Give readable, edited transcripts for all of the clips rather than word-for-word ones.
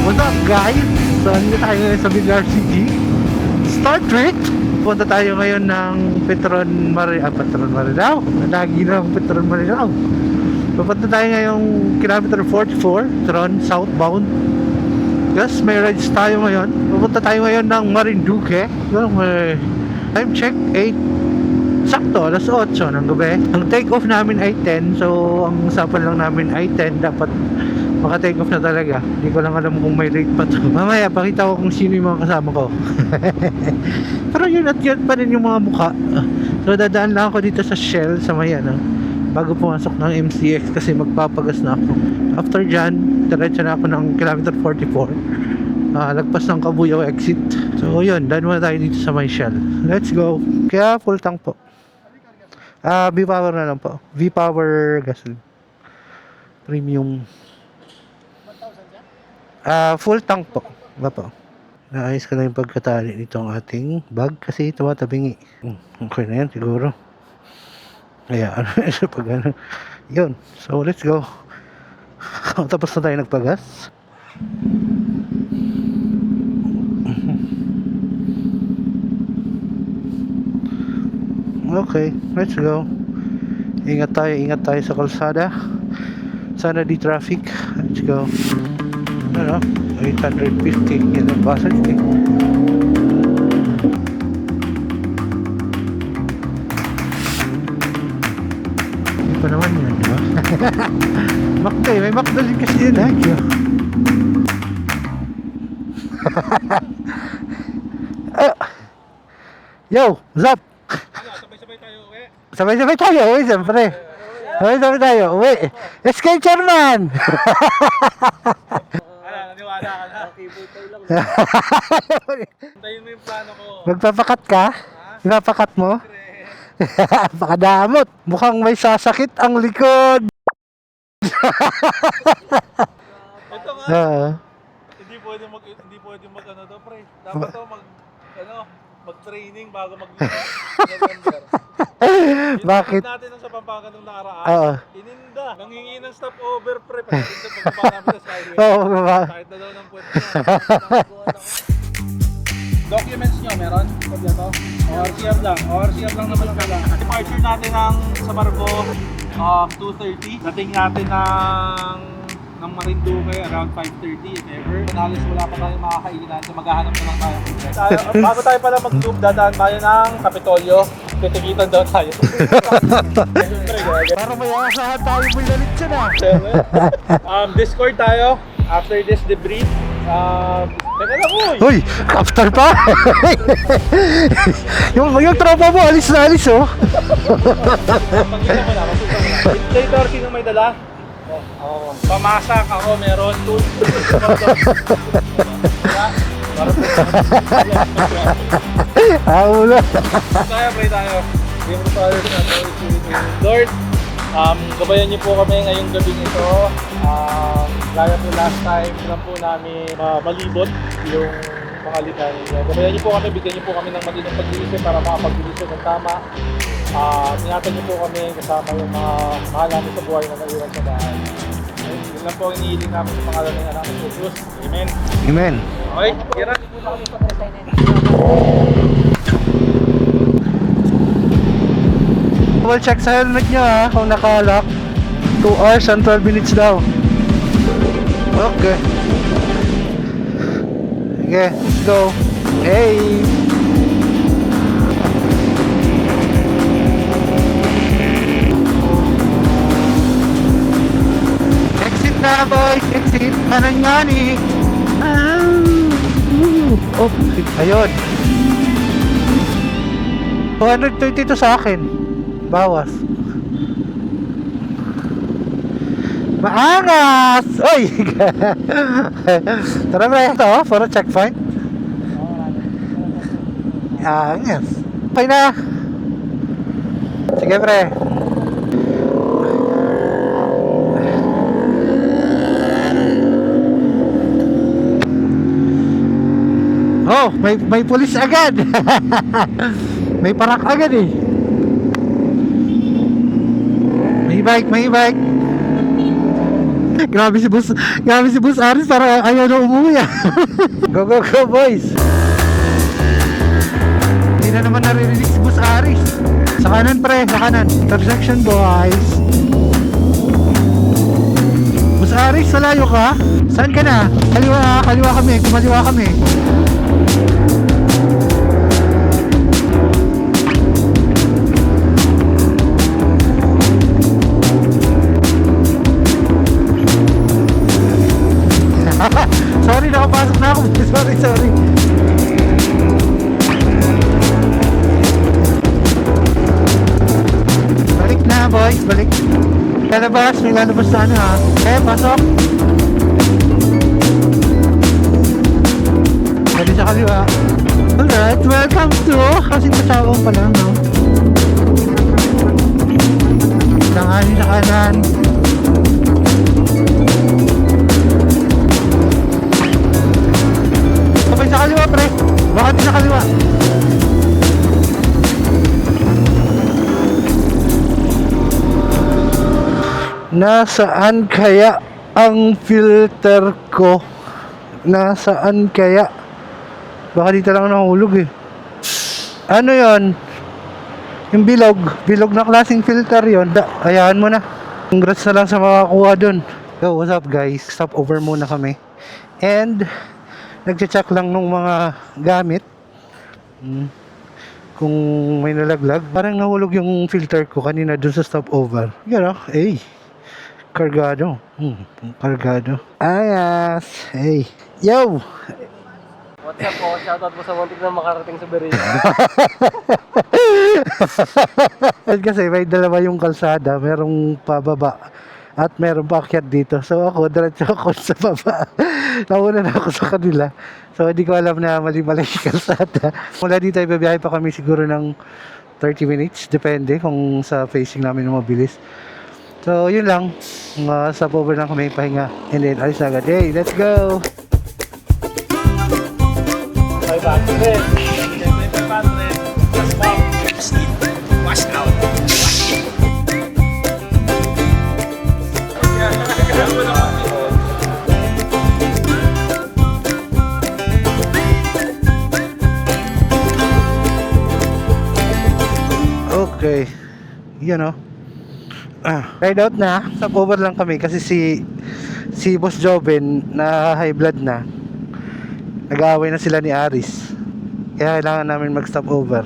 What's up guys? So ano tayo ngayon sa BRCG Star Trek. Punta tayo ngayon ng Petron Marilao. Lagi ng Petron Marilao. Pupunta tayo ngayong kilometer 44 Tron southbound. Yes, may rides tayo ngayon. Pupunta tayo ngayon ng Marinduque. May time check 8 sakto, alas 8 ng gabi. Ang take off namin ay 10. So ang usapan lang namin ay 10. Dapat maka-take off na talaga. Hindi ko lang alam kung may rate pa to. Mamaya, pakita ko kung sino yung mga kasama ko. Pero yun at yun pa rin yung mga mukha. So, dadaan lang ako dito sa Shell sa Mayan. Bago pumasok ng MCX kasi magpapagas na ako. After dyan, diretso na ako ng kilometer 44. Lagpas ng Kabuyao exit. So, yun. Daan muna tayo dito sa may Shell. Let's go. Kaya full tank po. V-Power na lang po. V-Power gasoline. Premium. Full tank po. Naayos ko na yung pagkatali nitong ating bag kasi tumatabingi. Okay na yan siguro. Kaya ano pag ano. Yun. So let's go. Tapos na tayo nagpagas. Okay, let's go. Ingat tayo sa kalsada. Sana di traffic. Let's go. Ano? 850 yun ang basag eh. Hindi pa naman yun, di ba? Makdo eh, may makdo din kasi yun ha. Yo, what's up? Sabay-sabay tayo uwi. Sabay-sabay tayo uwi, siyempre. Sabay-sabay tayo uwi. Escape chairman! Naniwala ka na. Keyboard lang. Tayo mo yung plano ko. Magpapakat ka? Ipapakat mo? Pakadamot. Mukhang may sasakit ang likod. Ito nga. Hindi pwede mag ano to, pre. Dapat to mag-training bago November. Bakit? Natin nung sa Pampanga nung nakaraan. Ininda. Nanghingi ng stopover, pre. Pagdating sa pagbaba namin sa highway. Kahit na daw ng puwet niya. Documents nyo, meron? Kaya to? ORCR lang. ORCR lang naman ang kailangan. Departure natin sa Barbo 2:30. Dating natin ng Marinduque around 5:30 if ever. Halos wala pa tayong makakainan, so maghahanap na lang tayo. Bago tayo pala mag-loop, dadaan tayo ng Kapitolyo. Titikitan daw tayo. Para may asahan tayo may lalit siya na. Discord tayo after this debrief. Teka lang, Uy! After pa? yung tropa mo, alis na alis oh. Pangina mo na, inflator, sino may dala? Pamasak ako, meron. Ulo. Kaya pray tayo. Give us all Lord, gabayan niyo po kami ngayong gabi nito. Gaya po last time, lang po namin malibot yung mga likan niyo. Gabayan niyo po kami, bigyan niyo po kami ng matinong pag-iisip para makapag-iisip ng tama. Ingatan niyo po kami kasama yung mga mahal namin sa buhay na naiwan sa bahay. Yun lang po ang inihiling namin sa pangalan ng anak ng Jesus. Amen. Amen. Okay, kira. Well, check sa helmet nyo ha, kung naka-lock. 2 hours and 12 minutes daw. Okay. Okay, let's go. Hey! Exit na boys! Exit! Anong nga ni? Oh, ayun. 230 to sa akin. Bawas. Maangas! Uy! Tara ba ito for a checkpoint? Angas. Okay na. Sige pre. Oh, may pulis agad. May parak agad eh. May bike. Grabe si Boss Aris, para ayaw na umuwi ah. Go boys. Hindi na naman naririnig si Boss Aris. Sa kanan pre, sa kanan. Intersection boys. Boss Aris, salayo ka? Saan ka na? Kaliwa kami, kumaliwa kami. Sorry, nakapasok na ako. Sorry. Balik na boys, balik. Lalabas, may lalabas na ano ha. Pasok. Pwede sa kaliwa. Alright, welcome to Kasing Patsawang pa lang, no? Tanganin sa kanan. Kapag sa kaliwa, pre. Baka din sa kaliwa. Nasaan kaya ang filter ko? Nasaan kaya? Baka dito lang nahulog eh. Ano yon? Yung bilog na klaseng filter yon. Hayaan mo na. Congrats na lang sa makakuha dun. Yo, what's up guys? Stop over muna kami. And nagche-check lang nung mga gamit. Kung may nalaglag. Parang nahulog yung filter ko kanina dun sa stopover. You know, Cargado. Cargado. Ayas. Hey. Yo! What's up po? Shoutout po sa muntik na makarating sa Berea. Kasi may dalawa yung kalsada. Merong pababa at merong paakyat dito. So ako, diretso ako sa baba. Nauna na ako sa kanila. So hindi ko alam na mali-mali yung kalsada. Mula dito ay babiyahe pa kami siguro ng 30 minutes. Depende kung sa facing namin yung mabilis. So yun lang. Stopover lang kami pahinga. And then alis agad. Hey, let's go! 500. Siyempre 500. Plus pop. Wash out. Okay. Yan o. Ride out na. Stopover lang kami kasi si Boss Joven na high blood na. Nag-aaway na sila ni Aris. Kaya kailangan namin mag-stop over.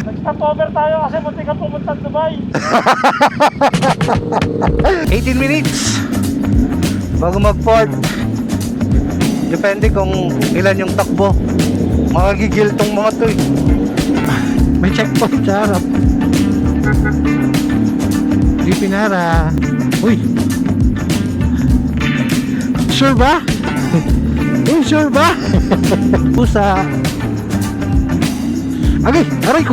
Nag-stop over tayo kasi muntik ka pumunta sa Dubai. 18 minutes bago mag-port. Depende kung ilan yung takbo. Makagigil tong mga to eh. May checkpoint sa harap. Di pinara. Uy! Sure ba? Sure ba? Pusa. Agay! Aray ko!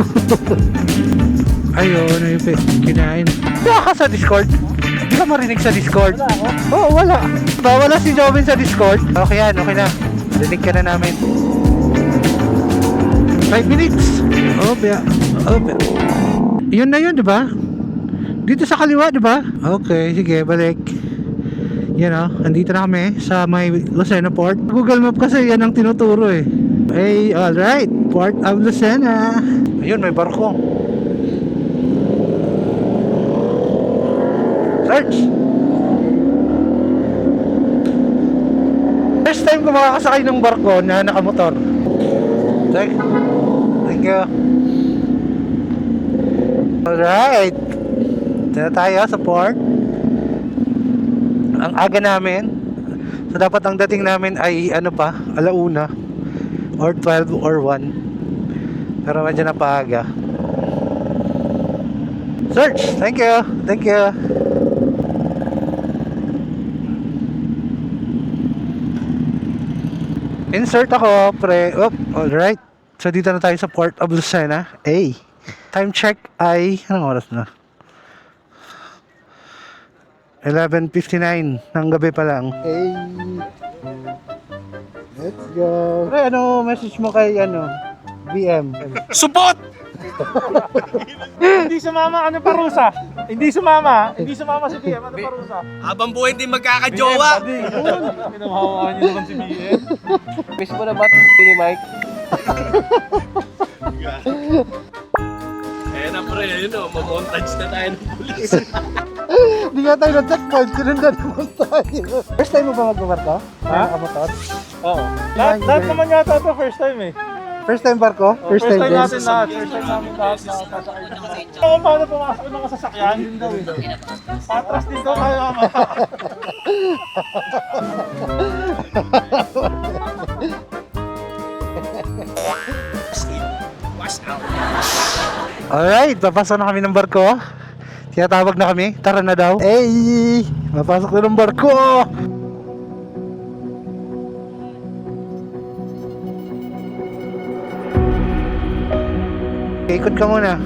Ayun, ano yung kinain. Wala ka sa Discord? Hindi ka marinig sa Discord? Wala ako. Oo, wala. Wala si Joven sa Discord. Okay yan, okay na. Rinig ka na namin. 5 minutes. Opya. Yun na yun, di ba? Dito sa kaliwa, di ba? Okay, sige, balik. Yan o, andito na kami sa may Lucena Port. Google Map kasi yan ang tinuturo eh. Hey, alright. Port of Lucena. Ayun, may barko. Search! First time ko makakasakay ng barko na nakamotor. Thank you. Alright. Dito na tayo sa port. Ang aga namin. So dapat ang dating namin ay ano pa, alauna or 12 or 1. Pero medyo napaaga. Search! Thank you! Thank you! Insert ako, pre. Alright. So dito na tayo sa Port of Lucena. Hey. Time check ay anong oras na? 11:59 ng gabi pa lang. Hey. Let's go. Pre, ano message mo kay BM? Support! Hindi sumama, ano parusa? Hindi sumama si BM, ano parusa? Habang buhay hindi magkakajowa. Pinamahawakan niyo naman si BM. Miss mo na ba ni Mike? Eh na pre, yun o, mamontage na tayo ng pulis. Hindi nga tayo na-checkpoint, sinundan mo tayo. First time mo ba magbabarko? Ha? Nakamotor? Oo. Lahat naman yata ito first time eh. First time barko? First time din? natin lahat. First time namin lahat na sasakay. Kung paano pumasok ng sasakyan, din daw eh. Patras din daw tayo ama. Alright, papasok na kami ng barko. Tinatawag na kami, tara na daw. Hey! Papasok na ng barko! Ikot ka muna.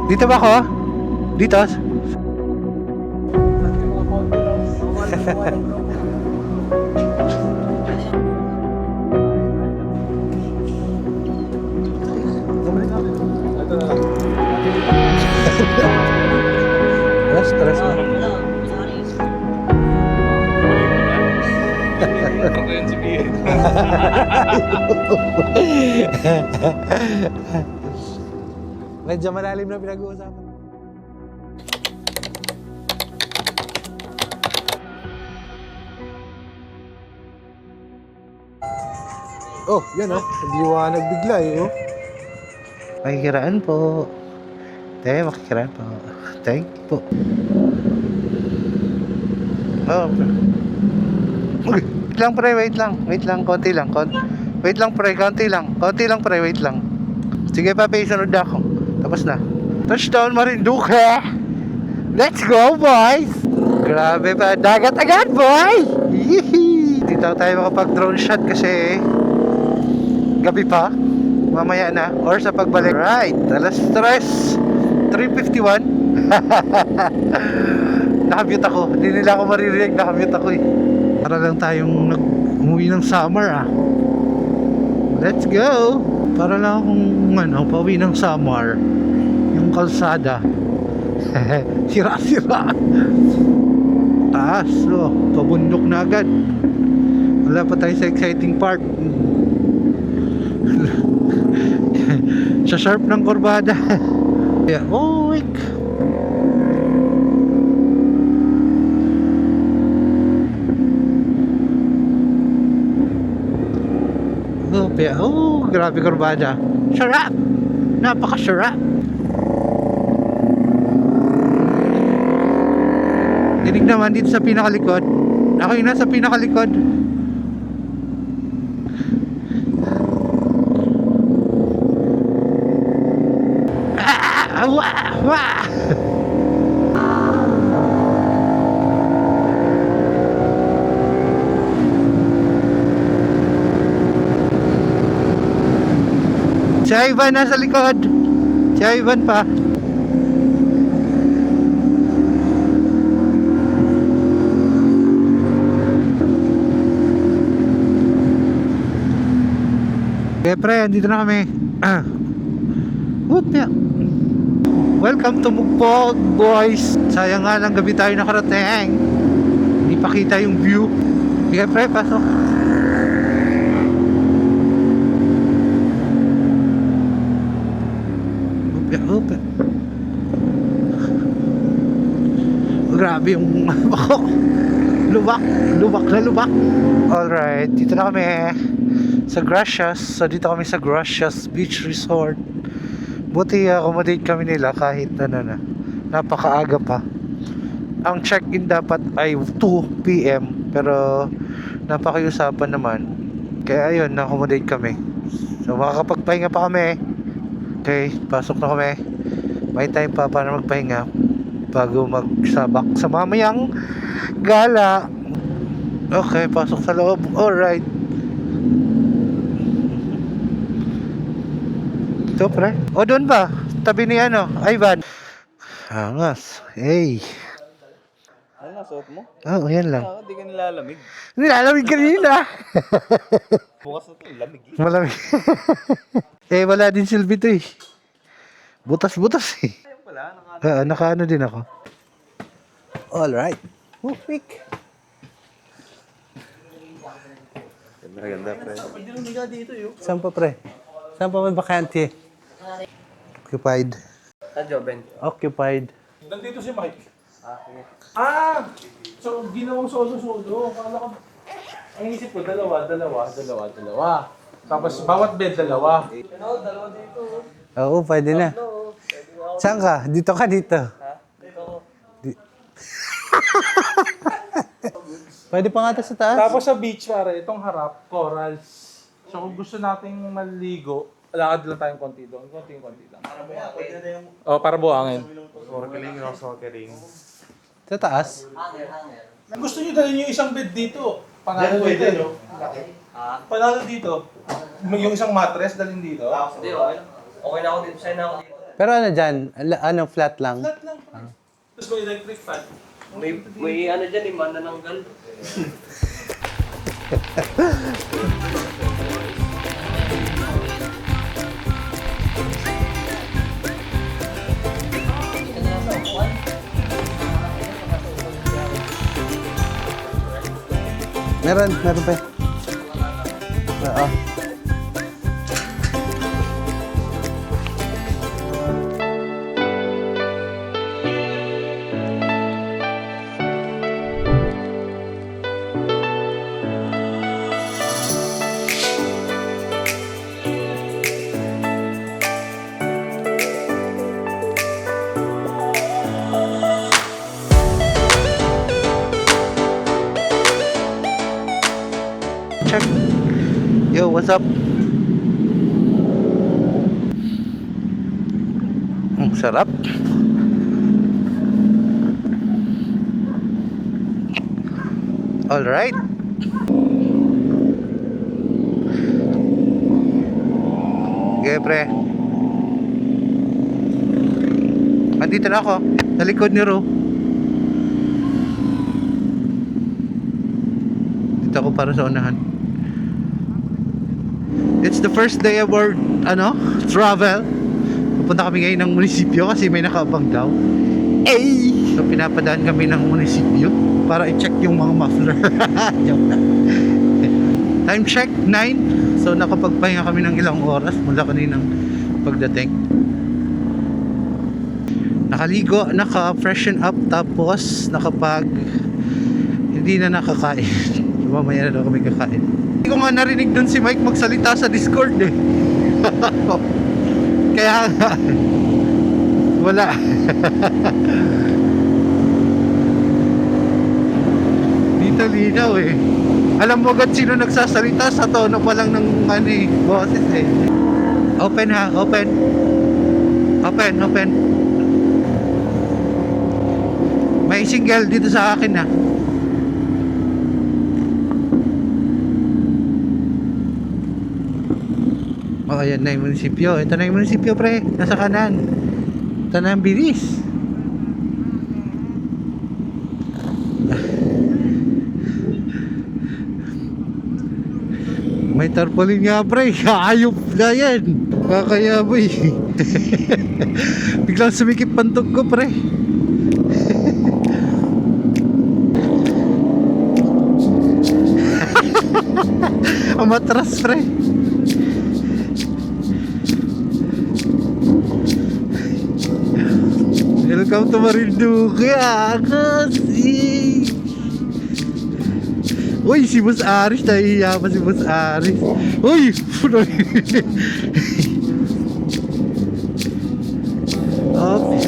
Dito ba ako? Dito? Stress na. Ako yun si BM. Medyo malalim na pinag-uusapan. Oh, yan nagliwanag bigla oh. Makikiraan po. Makikiraan po. Thank you po. Oh. Okay. Wait lang, konti lang. Wait lang pre, konti lang pre, wait lang. Sige pa, sunod na ako. Tapos na. Touchdown Marinduque! Let's go boys! Grabe pa, dagat agad boy! Yee! Dito tayo makapag-drone shot kasi gabi pa. Mamaya na, or sa pagbalik. Right, alas 3:51. Nakamute ako, hindi nila ako maririnig, nakamute ako eh. Para lang tayong umuwi ng summer Let's go! Para lang akong pauwi ng summer. Yung kalsada. Sira-sira. Taas, pabundok na agad. Wala pa tayo sa exciting part. Sa sharp ng kurbada. Yeah, week. Grabe kurbada. Sarap! Napaka-sarap! Dinig naman dito sa pinakalikod. Ako yung nasa pinakalikod. Si Ivan nasa likod. Si Ivan pa. Okay pre, andito na kami. Welcome to Mugpog boys. Sayang nga lang gabi tayo nakarating. Hindi pa kita yung view. Okay pre, pasok. Grabe yung ako. Lubak. Alright, dito na kami sa Gracias. So dito kami sa Gracias Beach Resort. Buti accommodate kami nila kahit napakaaga pa. Ang check-in dapat ay 2 PM pero napakiusapan naman. Kaya ayun, na-accommodate kami. So makakapagpahinga pa kami. Okay, pasok na kami. May time pa para magpahinga bago magsabak sa mamayang gala. Okay, pasok sa loob. Alright. Ito pre. O doon ba? Tabi ni Ivan. Angas. Hey. nasuot mo? Oo, yan lang. Hindi ka nilalamig. Nilalamig kanina. Bukas na ito, lamig eh. Malamig. Eh, wala din silbi to eh. Butas-butas eh. Ayun pala, Nakaano din ako. Alright. Oh, quick. Ganda, pre. Pwede lumiga dito yun. Saan pa, pre? Saan pa may bakante? Occupied. Sa Joben. Occupied. Nandito si Mike. Okay. So ginawang solo-solo. Akala ko, ang isip ko, dalawa. Tapos bawat bed, dalawa. Dalawa dito. Oo, pwede na. Saan ka? Dito ka dito. Dito ako. Pwede pa nga ito sa taas. Tapos sa beach, pare, itong harap, corals. So kung gusto nating maligo, lakad lang tayong konti doon. Konti lang. Para buhangin. Snorkeling. Sa taas? Gusto nyo dalhin yung isang bed dito. Panalo dito. Panalo dito. Yung isang mattress, dalhin dito. Hindi, okay. Okay na ako dito. Sign na ako dito. Pero ano dyan? Ano, flat lang? Flat lang. Tapos may electric fan. May ano dyan, manananggal. Meron pa. Oo. Check. Yo, what's up? Ang sarap. All right. Okay, pre. Andito na ako. Sa likod ni Ro. Dito ako para sa unahan. It's the first day of our travel. Pupunta kami ngayon ng munisipyo kasi may nakaabang daw. So pinapadaan kami ng munisipyo para i-check yung mga muffler. Joke lang. Time check 9. So nakapagpahinga kami ng ilang oras mula kaninang pagdating. Nakaligo, naka-freshen up, tapos hindi na nakakain. Mamaya na daw kami kakain. Hindi ko nga narinig dun si Mike magsalita sa Discord eh. Kaya nga, wala. Dito linaw eh. Alam mo agad sino nagsasalita sa tono pa lang ng boses eh. Open ha, open. Open. May single dito sa akin ha. Oh, ayan na yung munisipyo. Ito na yung munisipyo, pre. Nasa kanan. Ito na ang bilis. May tarpaulin nga, pre. Ayop na yan. Kakayaboy. Biglang sumikip pantog ko, pre. Amatras, pre. Welcome to Marinduque, kasi. Uy, si Boss Aris, nahihiya pa si Boss Aris. Uy! Okay.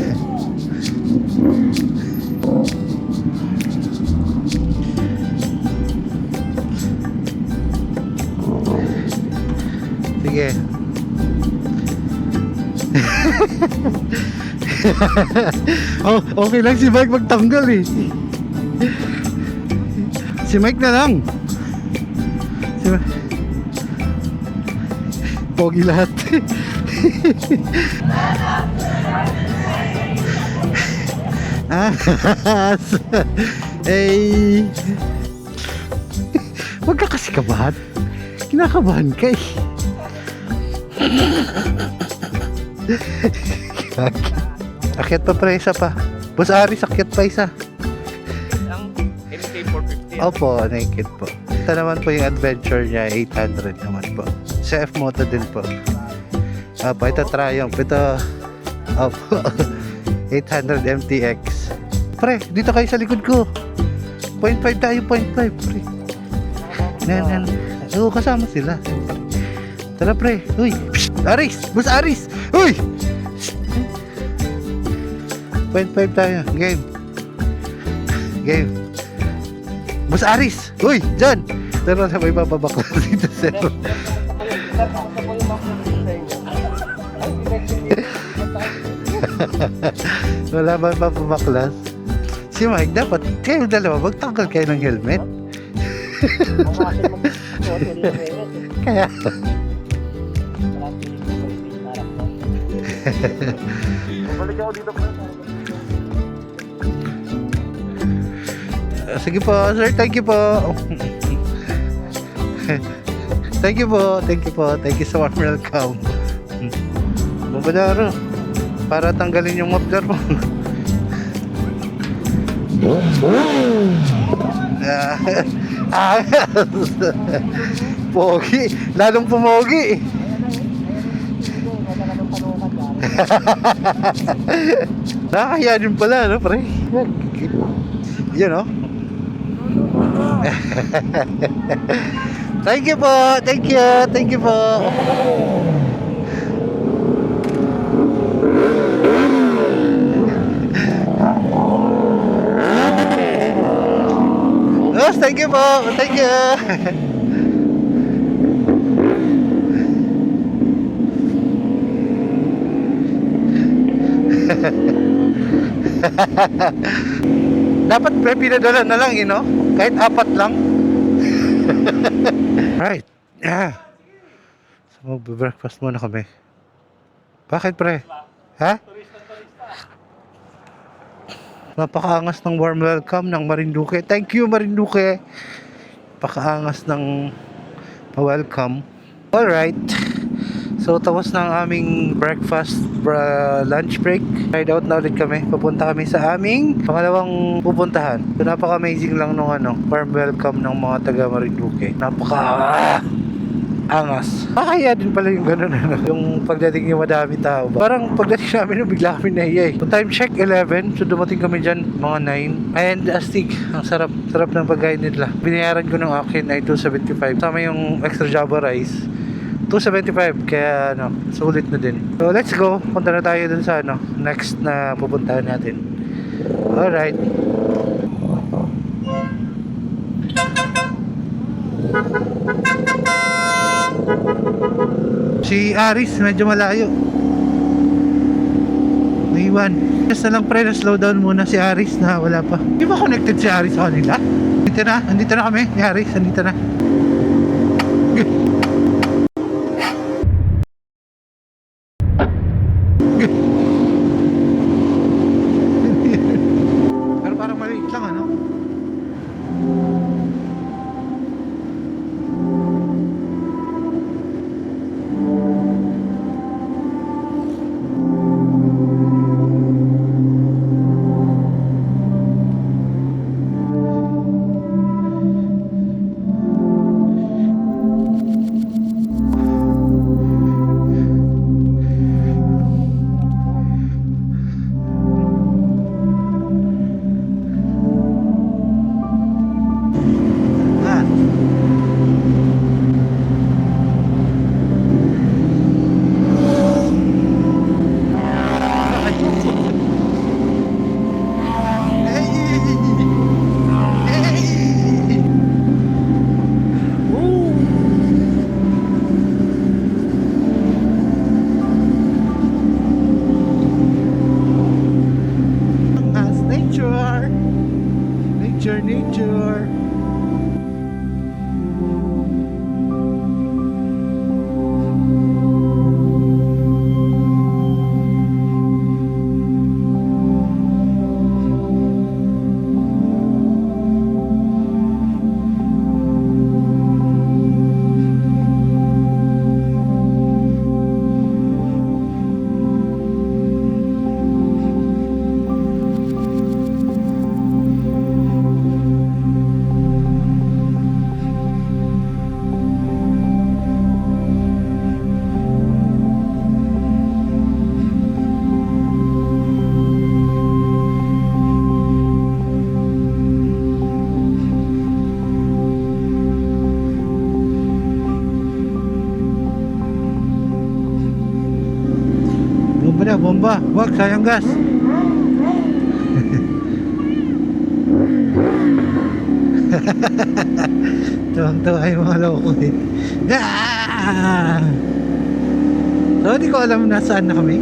Sige. Oh, okay lang si Mike magtanggal eh. Si Mike na lang. Pogi lahat. Eh, huwag ka kasi kabahan. Kinakabahan ka eh. Akyat pa pre, isa pa. Boss Aris, akyat pa isa. Ang NK450. Opo, naked po. Ito naman po yung adventure niya, 800 naman po. Sa F-Moto din po. Opo, ito Triumph. Ito, opo, 800 MTX. Pre, dito kayo sa likod ko. 0.5 tayo, 0.5 pre. Yan. Oo, kasama sila. Tara pre. Uy, psst, Aris! Boss Aris! Uy! 0.5 tayo. Game. Boss Aris! Uy! Diyan! Pero sa may bababakla dito, sir. Wala ba bababaklas? Si Mike, dapat kayo dalawa magtanggal kayo ng helmet. Kaya... Babalik ako dito po. Sige po, sir. Thank you po. Thank you po. Thank you so much. Welcome. Mabalaro. Para tanggalin yung muffler mo. Pogi. Lalong pumogi. Nakakaya din pala, no, pre? Yan, no? Thank you po. Thank you po. Yes, thank you po. Thank you. Dapat pre, pinadala na lang, no? Kahit 4 lang. Right. Yeah. So, mag-breakfast muna kami. Bakit pre? Ha? Napakaangas ng warm welcome ng Marinduque. Thank you, Marinduque. Napakaangas ng welcome. Alright. So, tapos na ang aming breakfast, lunch break. Ride out na ulit kami. Papunta kami sa aming pangalawang pupuntahan. So, napaka-amazing lang nung warm welcome ng mga taga Marinduque. Angas. Kaya din pala yung gano'n, yung pagdating yung madami tao ba? Parang pagdating namin, bigla kami nahiya eh. So, time check 11. So, dumating kami dyan mga 9. And astig. Ang sarap ng pagkain nila. Binayaran ko ng akin ay 275. Sama yung extra java rice. 275. Kaya sulit na din. So, let's go. Punta na tayo dun sa next na pupuntahan natin. Alright. Si Aris, medyo malayo. Naiwan. Just na lang pre, slow down muna si Aris na wala pa. Di ba connected si Aris sa kanila? Andito na kami. Si Aris, andito na. Pero parang maliit lang, ano? Bumomba. Wag, sayang gas. Tuwang-tuwa yung mga loko eh. Ah! So, hindi ko alam nasaan na kami.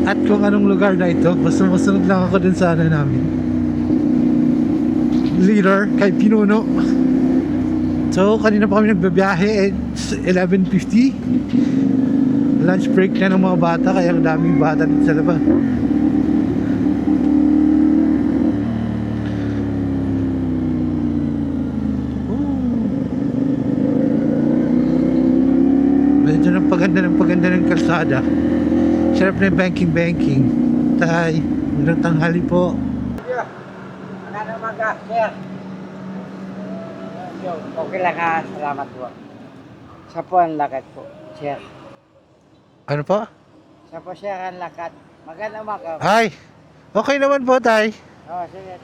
At kung anong lugar na ito. Basta masunod lang ako dun sa ano namin. Leader, kay Pinuno. So, kanina pa kami nagbabiyahe. It's 11:50. Lunch break na ng mga bata. Kaya ang daming bata dito sa labas. Medyo ng paganda ng kalsada. Sarap na yung banking. Tay, magandang tanghali po. Magandang umaga, sir. Okay lang ha, salamat po. Sa po ang lakad po, sir. Ano po? Sa po, sir, ang lakad. Magandang umaga. Ay, okay naman po, tay. Sige.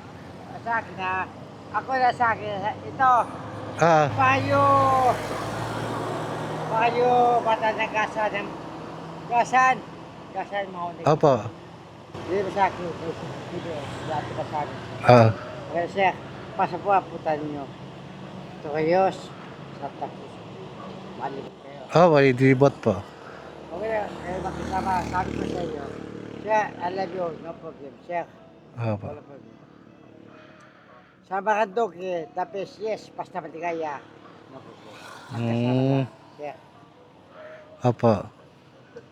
Sa akin ha, ako na sa akin. Ito, Ah, payo, bata ng gasan. Gasan mahuli. opo. Dito sa akin, dito, dati ka sa akin. Ah, Okay, sir, pasa po aputan nyo. Ito kayo, sa tapos. Malibot kayo. walidibot po. Okay na, kayo makisama. Sabi ko sa inyo, sir, I love you, no problem, sir. Opo. Wala problem. Sama ka dog, tapos yes, basta matigaya. No problem. Magkasama ka, sir. Opo.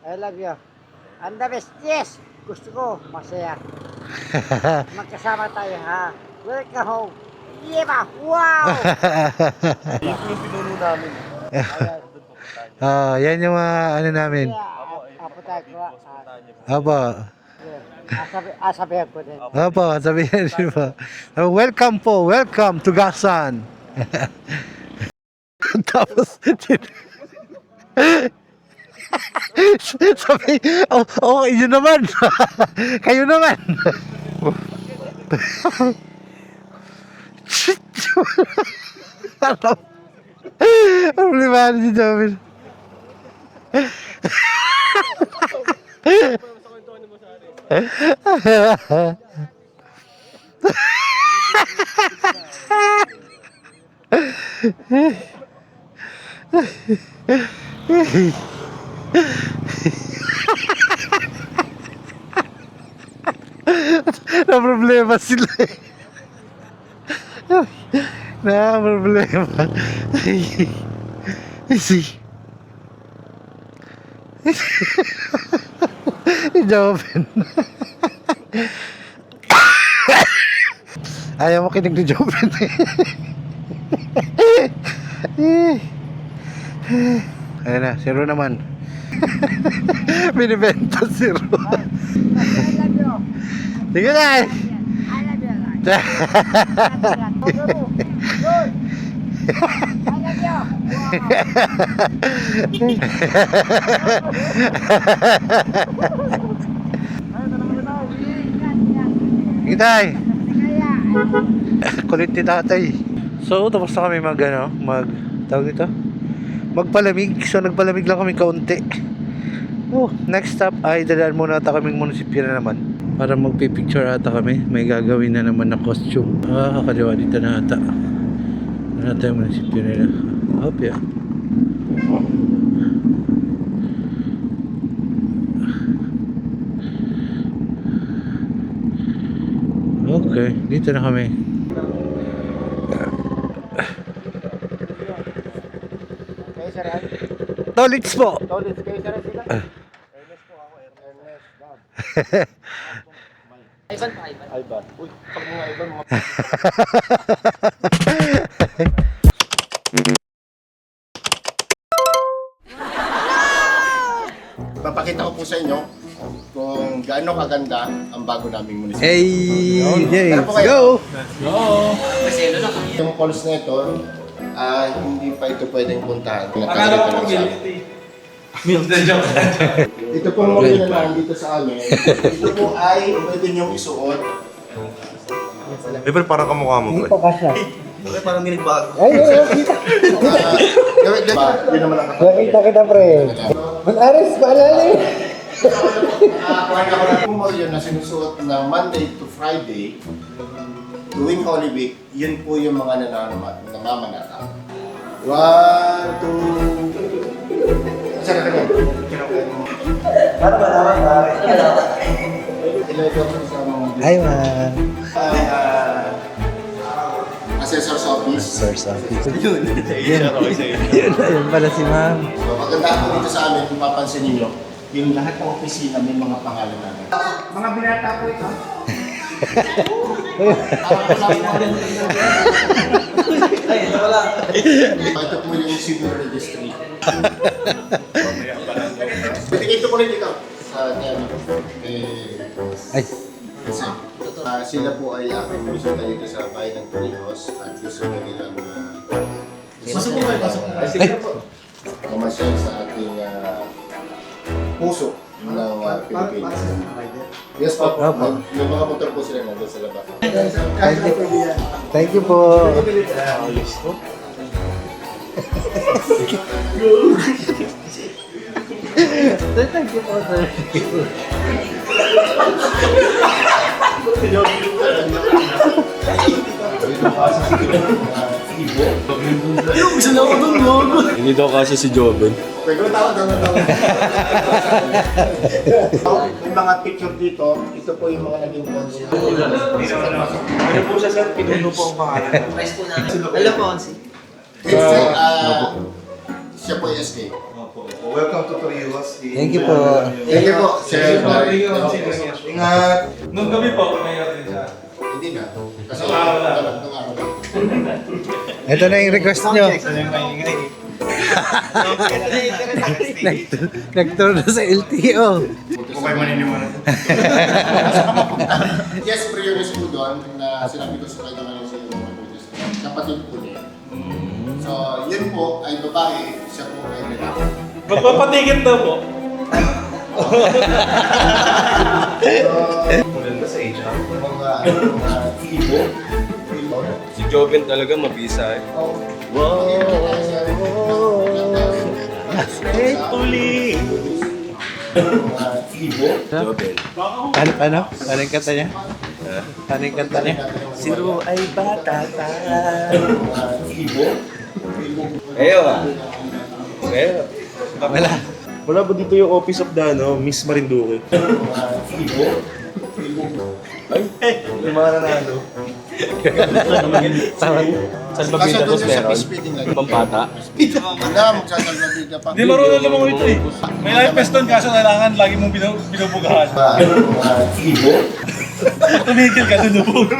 I love you. And the best, yes, gusto ko, masaya. Magkasama tayo, ha? Welcome home. Yeah, wow! Yung pinuno namin. Yan yung mga ano namin. Apo tayo ko. Opo. Asabihan ko din. Opo, sabihin niyo po. Welcome to Gasan. Tapos, sabi, yun naman. Kayo naman. Problema si Jomil. Na problema sila eh. Na problema. Si Joven. Ayaw mo kinig ni Joven. Ayun na, zero naman. Binibenta zero. I love you. Sige na. I love you. Kitay. Kulit ni tatay. So, tapos na kami tawag ito? Magpalamig. So, nagpalamig lang kami kaunti. Next stop ay dadaan muna ata kaming munisipyo na naman. Para magpipicture ata kami. May gagawin na naman na costume. Kakaliwa dito na ata. Ano ata yung munisipyo nila? Yeah. Okay, dito na kami. Kayo sir, ay? Tolits po! Tolits kayo sir sila? Ernest po ako, Ernest. Ivan pa, Ivan. Uy, pag mga Ivan, mga... Papakita ko po sa inyo kung gaano kaganda ang bago naming munisipyo. Hey! Tara po kayo. Go! Yung calls na ito, hindi pa ito pwedeng puntahan. Akala ko Nakakalito lang sa amin. Milk na joke. Ito pong muli na nandito sa amin. Ito po ay pwede niyong isuot. Pero parang kamukha mo, Dito ka siya. Parang ginigbago. Ay, kita. Yun naman ang Nakita kita, pre. Mag-aris, paalala eh. Nakakuha ako ng humor yun na sinusuot ng Monday to Friday tuwing Holy Week, yun po yung mga namamanata. 1, 2... Saan ka rin? Para ba naman ba? Ilagay ko sa mga... Hi, ma'am. Assessor's Office. Source office. Yun. Yun pala si ma'am. So, maganda po dito sa amin, kung mapansin ninyo, yung lahat ng opisina may mga pangalan namin. Mga binata po ito. Ito po yung civil registry. Pwede ito po rin ikaw. Ay. Kasi sila po ay aking bisita dito sa bayan ng Torrijos at gusto nilang pasok po kayo, pasok po kayo. Sige po. Mamasyal sa ating puso ng Pilipinas. Yes po. May mga motor po sila nandun sa labas. Thank you po. Thank you po, sir. Hindi daw kasi si Joven. Pwede mo tawag. May mga picture dito. Ito po yung mga naging consul. Ano po siya, sir? Pinuno po ang pangalan. Alam mo, Onsi. Siya po yung SK. Welcome to Torrijos. Thank you po. Thank you po, Sir. Ingat! Nung gabi po, mayor din siya. Hindi na. Kasi Nung araw lang. nung araw lang. Ito na yung request nyo. Nagturo na sa LTO. Kung kayo maniniwala. Yes, priority po doon na sinabi ko sa kanya ngayon sa iyo mga produce. Kapatid po niya. So, yun po ay babae, siya po ay lalaki. Magpapatigit daw po. Maganda sa age, ha? Mga ibo. Si Joven talaga mabisa eh. Joven. Ano? Ano yung kanta niya? Ano yung kanta niya? Si Ru ay bata pa. Ayo ah. Ayo. Wala. Wala ba dito yung office of the Miss Marinduque? Ay, yung mga nanalo. Saan ba Kasi bida doon boss siya sa meron? speeding lang. Pampata? Wala, magsasalbabida pa. Hindi marunong naman ito eh. May life vest doon kaso kailangan lagi mong binubugahan. Ibo. Tumigil ka, dunubog.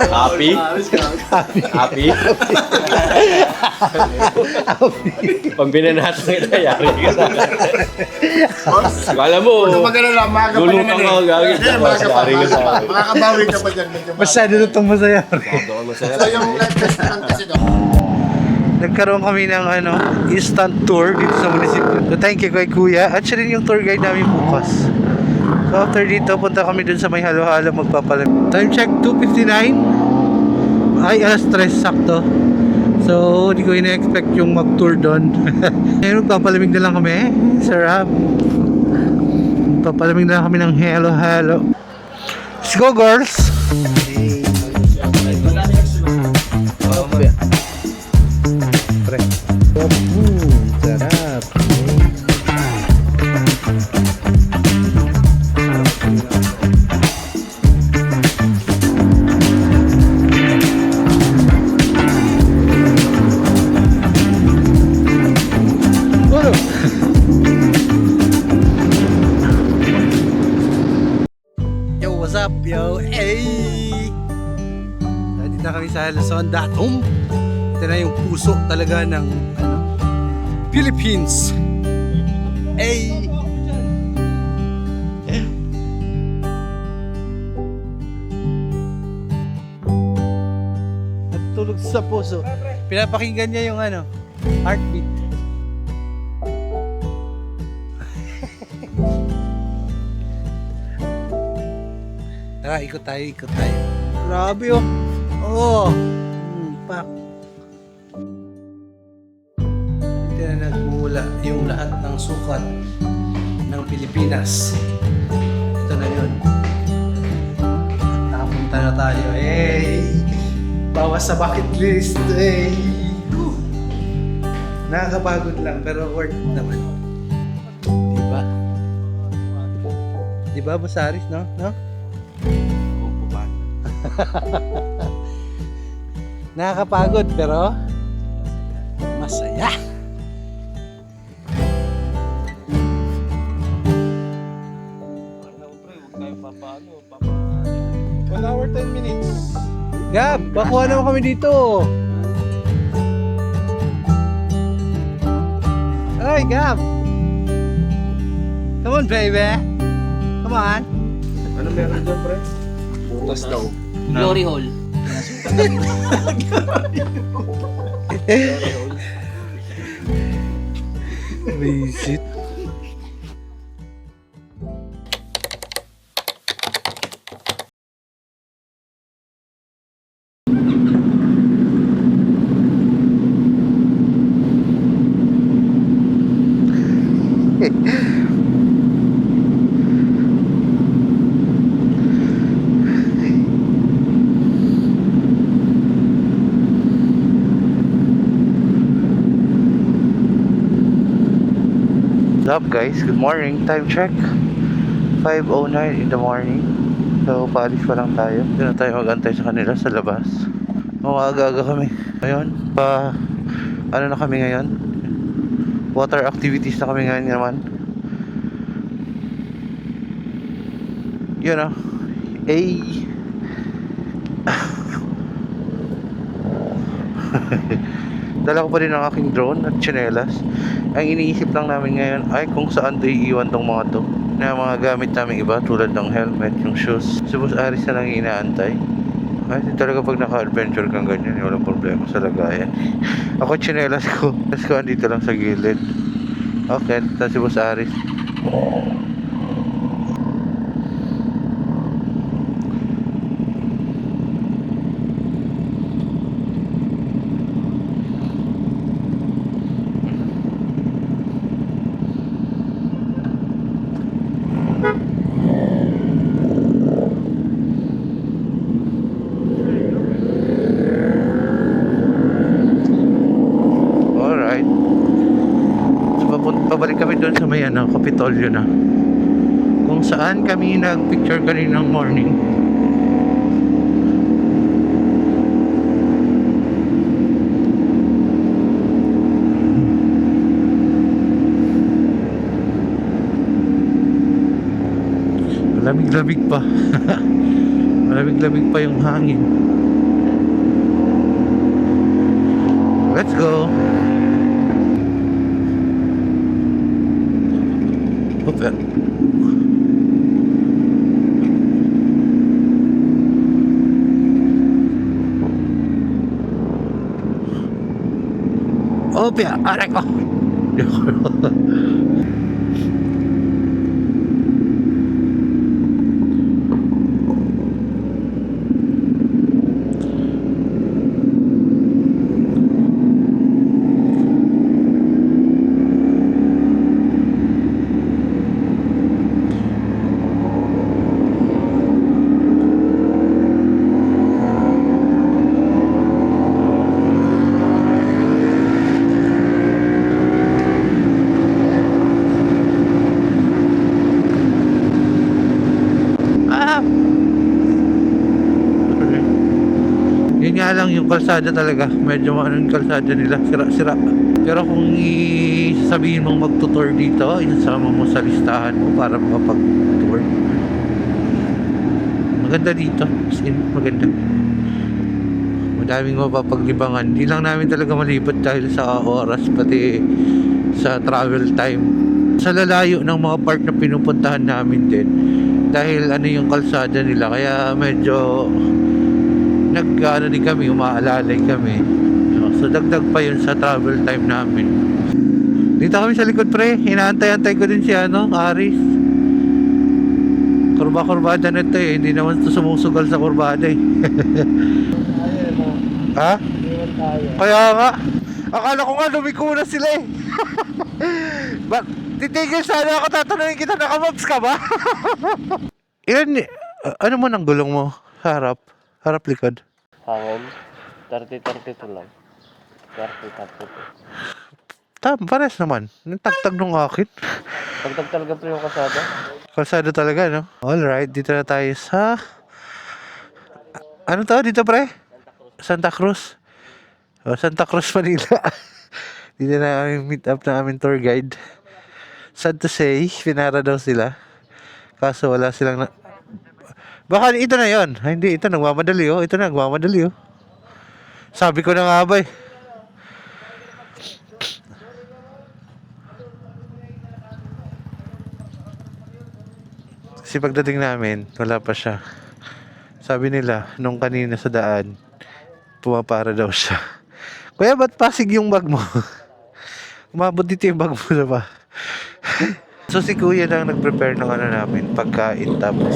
Happy? Happy? Pag binanatan kita, yari ka sa akin. Kala mo, Huwag mag-alala, maaga pa lulutang naman ako gagawin. Hindi, maaga pa, Yari ka sa maaga pa. akin. Makakabawi ka pa dyan. medyo Masyado na itong masaya. Masyado ka masaya. So yung life test naman kasi daw. Nagkaroon kami ng instant tour dito sa munisipyo. So thank you kay Kuya. At siya rin yung tour guide namin bukas. So after dito, punta kami dun sa may halo-halo magpapalamig. Time check, 2:59. Ay, alas 3 sakto. So, hindi ko ina-expect yung mag-tour doon. Ngayon, magpapalamig na lang kami. Sarap. Magpapalamig na lang kami ng halo-halo. Let's go, girls! Pre. Sarap. Yo, what's up, yo? Hey! Nandito na kami sa Luzon.com. Ito na yung puso talaga ng Philippines. Hey! Natulog sa puso. Pinapakinggan niya yung heartbeat. Tara, ikot tayo. Grabe oh. Oh. Pak. Ito na nagmumula yung lahat ng sukat ng Pilipinas. Ito na yun. Nakapunta na tayo. Hey! Bawas sa bucket list. Hey! Whew! Nakakapagod lang pero worth it naman. Diba? Diba, Boss Aris, no? No? Nakakapagod pero masaya. 1 hour 10 minutes. Gab, bakuha naman kami dito. Ay, Gab. Come on, baby. Come on. Ano meron dyan, pre? Butas daw. Glory hole. Visit. What's up guys? Good morning. Time check. 5:09 in the morning. So, paalis pa lang tayo. Hindi na tayo mag-antay sa kanila sa labas. Maaga-aga kami. Ngayon, ano na kami ngayon? Water activities na kami ngayon naman. Yun ah. Dala ko pa rin ang aking drone at tsinelas. Ang iniisip lang namin ngayon ay kung saan to iiwan tong mga to. Na mga gamit namin iba tulad ng helmet, yung shoes. Si Boss Aris na lang inaantay. Ay, talaga pag naka-adventure kang ganyan, walang problema sa lagayan. Ako tsinelas ko. Tapos ko andito lang sa gilid. Okay, tapos si Boss Aris. Alright. So, pabalik kami doon sa may Kapitolyo na. Kung saan kami nag-picture kaninang morning. Malamig-lamig pa. Malamig-lamig pa yung hangin. Let's go. Opya. Opya, aray ko. Yun nga lang yung kalsada talaga, medyo yung kalsada nila sira-sira. Pero kung sabihin mong magtutour dito, isasama mo sa listahan mo para makapag-tour. Maganda dito, as in, maganda. Madaming mapapaglibangan. Hindi lang namin talaga malibot dahil sa oras, pati sa travel time. Sa lalayo ng mga park na pinupuntahan namin din, dahil yung kalsada nila, kaya medyo din kami, umaalalay kami. So dagdag pa yun sa travel time namin. Dito kami sa likod pre, inaantay-antay ko din si Aris. Kurba-kurbada na ito eh, hindi naman ito sumusugal sa kurbada eh. Ha? Kaya nga, akala ko nga lumiko na sila eh. Titigil sana ako, tatanungin kita, nakamobs ka ba? Ano mo ng gulong mo? Harap likod. Hangin. 30-32 lang. 30-32. Pares naman. Yung tagtag nung akin. Pagtag talaga pre yung kasada. Kalsado talaga, no? Alright, dito na tayo sa... Ano to dito, pre? Santa Cruz. Santa Cruz, Manila. Dito na kami meet up na aming tour guide. Sad to say, pinara daw sila. Kaso wala silang na... Baka ito na yon. Ay, hindi, ito nagmamadali, oh. Ito na, nagmamadali, oh. Sabi ko na nga ba, eh. Kasi pagdating namin, wala pa siya. Sabi nila, nung kanina sa daan, pumapara daw siya. Kuya, ba't pasig yung bag mo? Umabot dito yung bag mo na ba? So si kuya lang nag-prepare ng ano namin, pagkain, tapos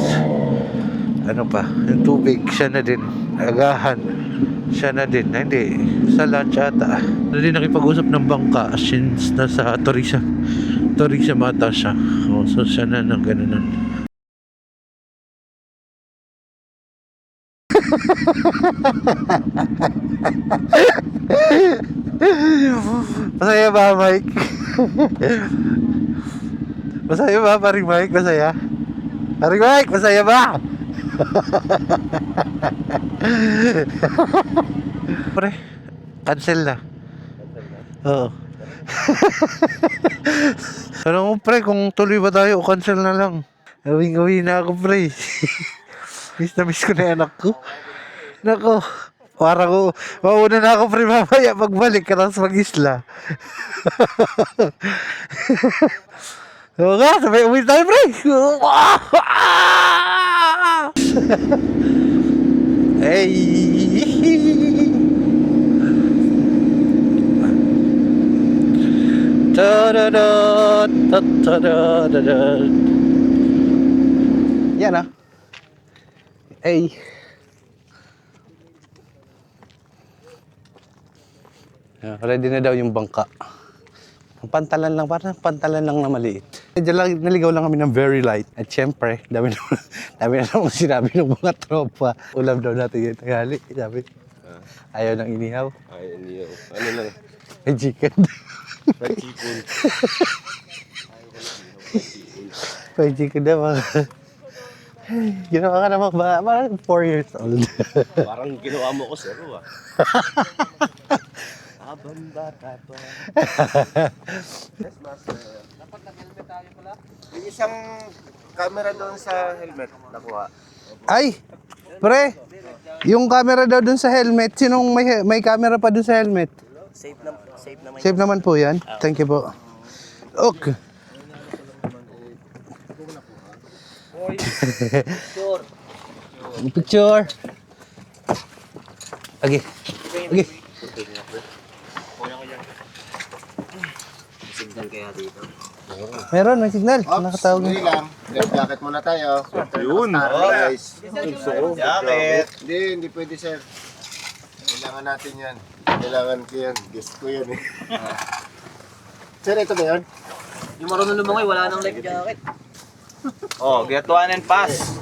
ano pa, yung tubig, siya na din. Agahan, siya na din. Hindi, sa lunch ata. Na din nakipag-usap ng bangka since nasa Torisa mata siya. So siya na ng gano'n. Masaya ba, Mike? Masaya ba, paring Mike? Masaya? Paring Mike, masaya ba? Pre, cancel na. Oo. Ano mo, pre, kung tuloy ba tayo, cancel na lang. Uwi na ako, pre. Miss na miss ko na yung anak ko. Nako, parang ko, mauna na ako, pre, mamaya pagbalik ka lang sa mag-isla. Oo nga, sabay uwi tayo, pre. Hey. Yan ah. Hey. Ready na daw yung bangka. Ang pantalan lang, parang pantalan lang na maliit. Diyan lang, naligaw lang kami ng very light. At syempre, dami na naman sinabi ng mga tropa. Ulam daw natin yung tanghali. Sabi, ayaw ng inihaw. Ay, hindi yun. Ano lang? May chicken. Fried chicken. May chicken na mga... Ginawa ka naman ba? Parang 4 years old. Parang ginawa mo ko zero ah. Habang bata pa. Yung isang camera doon sa helmet, nakuha. Ay! Pre! Yung camera daw dun sa helmet. Sinong may camera pa dun sa helmet? Safe naman. Safe naman po yan. Thank you po. Okay. Sure. Picture. Okay. Okay. Signal kaya dito. Meron, may signal. Ops, Nakatawag hindi lang. Life jacket muna tayo. Yun. Guys. Jacket. Hindi pwede, sir. Kailangan natin yan. Kailangan ko yan. Guest ko yan eh. Sir, ito ba yun? Yung marunong lumangoy, wala nang life jacket. Oh, get one and pass.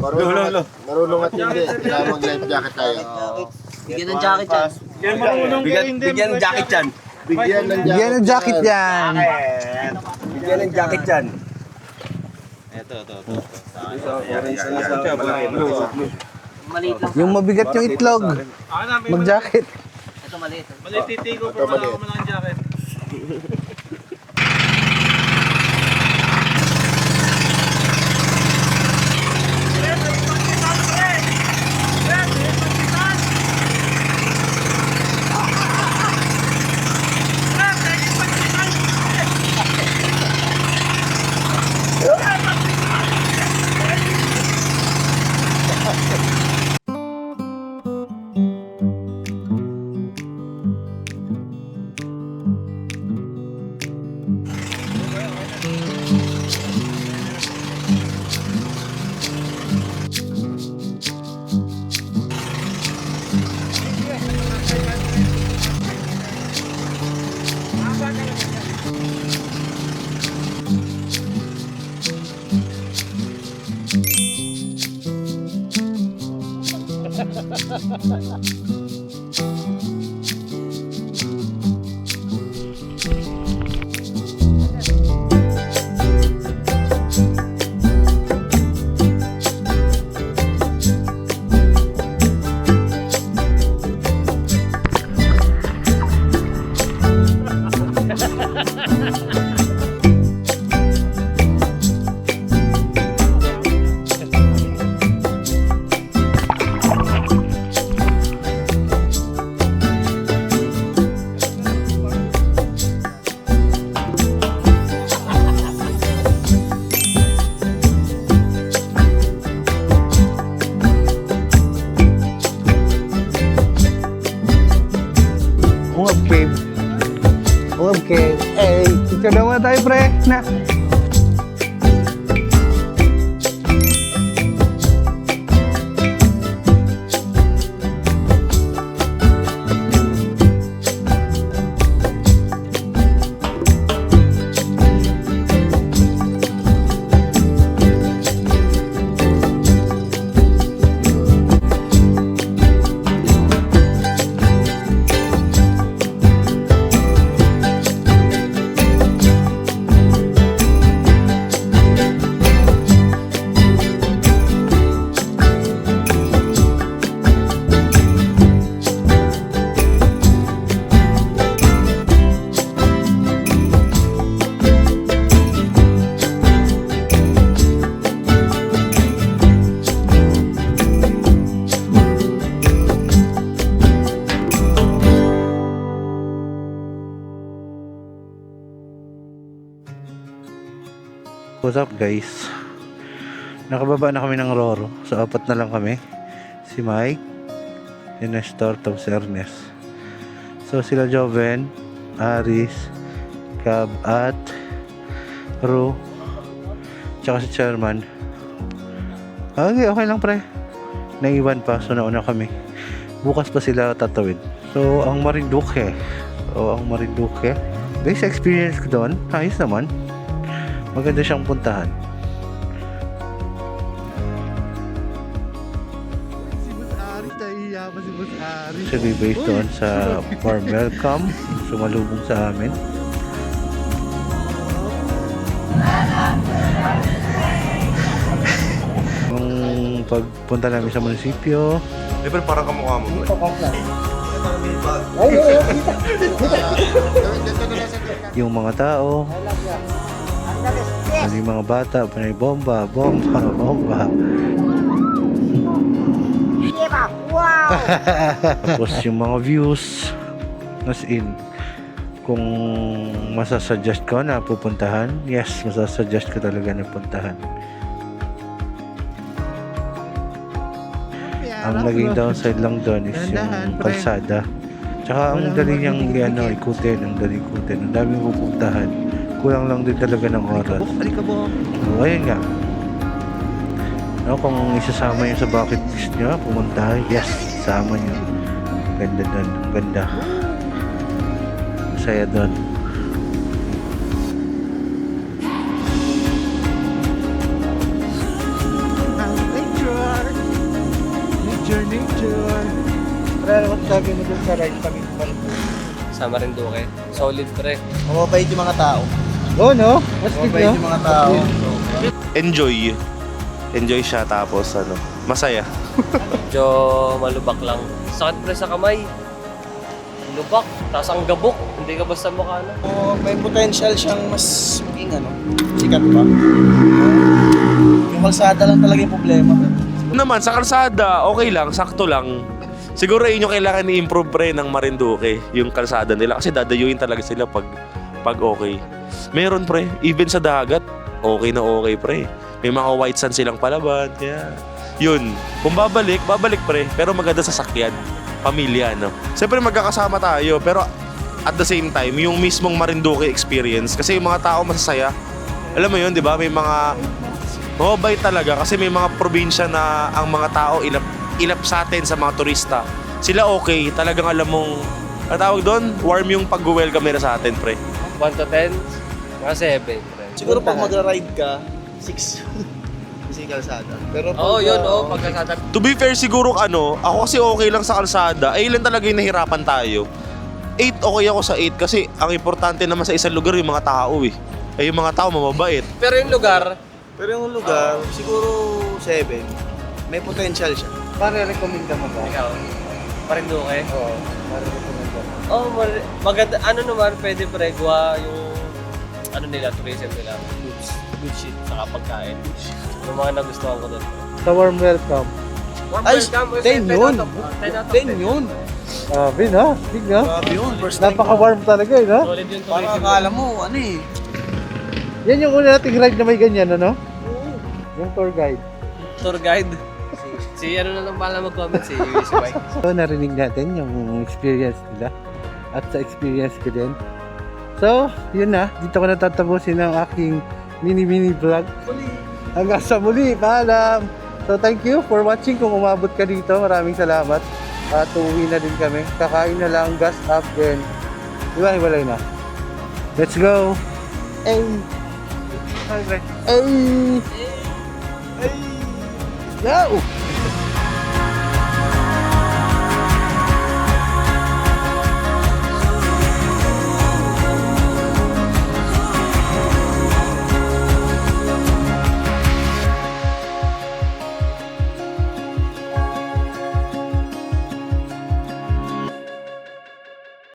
Marunong at hindi. Kailangan mag-life jacket tayo. Bigyan ng jacket yan. Yan marunong kayo hindi. Bigyan ng jacket yan. Bigyan ng jacket. Bigyan ng jacket yan. Bigyan ng jacket yan. Maliit lang. Yung mabigat yung itlog. Mag-jacket. Ito maliit. Maliit titigo pero wala ko malang jacket. Okay. Eh, ito na muna tayo, pre. Na. What's up guys? Nakababa na kami ng Roro. So apat na lang kami. Si Mike, si Nestor, tapos si Ernest. So sila Joven, Aris, Cab at Ru, tsaka si Chairman. Okay lang pre. Naiwan pa, so nauna kami. Bukas pa sila tatawid. So ang Marinduque. Base experience ko doon, ayos naman. Maganda siyang puntahan. Si Boss Ari, tahiya pa si Boss Ari. Actually based doon sa warm welcome, sumalubong sa amin. Yung pagpunta namin sa munisipyo. Libre, parang kamukha mo. Yung mga tao. Yung mga bata, panay bomba. Wow! Tapos yung mga views, as in, kung masasuggest ko na pupuntahan, yes, masasuggest ko talaga na puntahan. Ang naging downside lang doon is yung kalsada. Tsaka ang dali niyang ikutin, ang daming pupuntahan. Kulang lang din talaga ng oras. So, ayun nga. No, kung isasama yun sa bucket list nyo, pumunta, yes, isama nyo. Ganda doon, ganda. Masaya doon. Nature. Pero ano sabi mo doon sa ride kami? Sa Marinduque. Solid pre. Mababait yung mga tao. Oh no? Mas Mababait yung mga tao. Enjoy siya tapos masaya. Medyo malubak lang. Sakit pre sa kamay. Lubak. Tapos ang gabok. Hindi ka basta mukha na. May potential siyang mas maging sikat pa. Yung kalsada lang talaga yung problema. Naman sa kalsada, okay lang, sakto lang. Siguro yun yung kailangan i-improve pre ng Marinduque, yung kalsada nila kasi dadayuin talaga sila pag okay. Meron pre, even sa dagat, okay na okay pre. May mga white sand silang palaban, kaya yun. Kung babalik pre, pero maganda sa sakyan, pamilya, no? Siyempre magkakasama tayo, pero at the same time, yung mismong Marinduque experience, kasi yung mga tao masasaya. Alam mo yun, di ba? May mga mababait talaga kasi may mga probinsya na ang mga tao ilap sa atin sa mga turista. Sila okay, talagang alam mong, ang tawag doon, warm yung pag-welcome nila sa atin, pre. 1 to 10, mga 7 pre. Siguro pag magra-ride ka, 6. kasi kalsada. Pero Oo, yun, pagkasada. To be fair, siguro ako kasi okay lang sa kalsada. Ay, ilan talaga yung nahirapan tayo. 8, okay ako sa 8 kasi ang importante naman sa isang lugar yung mga tao eh. Eh, yung mga tao mamabait. Pero yung lugar, Pero yung lugar, siguro 7. May potential siya. Pare-recommend ka mo ba? ikaw, Marinduque. Oo, pare-recommend ka. Oh, maganda, naman, pwede pregwa yung, nila, tourism nila. Good shit, saka pagkain. Yung mga nagustuhan ko doon. Sa warm welcome. Ay, 10 yun. 10 yun. Bin ha? Big ha? Grabe yun. First time. Napaka-warm talaga eh, no? Solid yung Parang tourism. akala mo, ano eh. Yan yung una nating ride na may ganyan, ano? Yung tour guide. Tour guide. Si ano na lang pala mag-comment, si Bike. So, narinig natin yung experience nila. At sa experience ko din. So, yun na. Dito ko natatapusin ang aking mini vlog. Hanggang sa muli. Paalam! So, thank you for watching. Kung umabot ka dito, maraming salamat. At uuwi na din kami. Kakain na lang, gas up, then hiwalay na. Let's go! Ay! Ay! Ay! Ay! Go!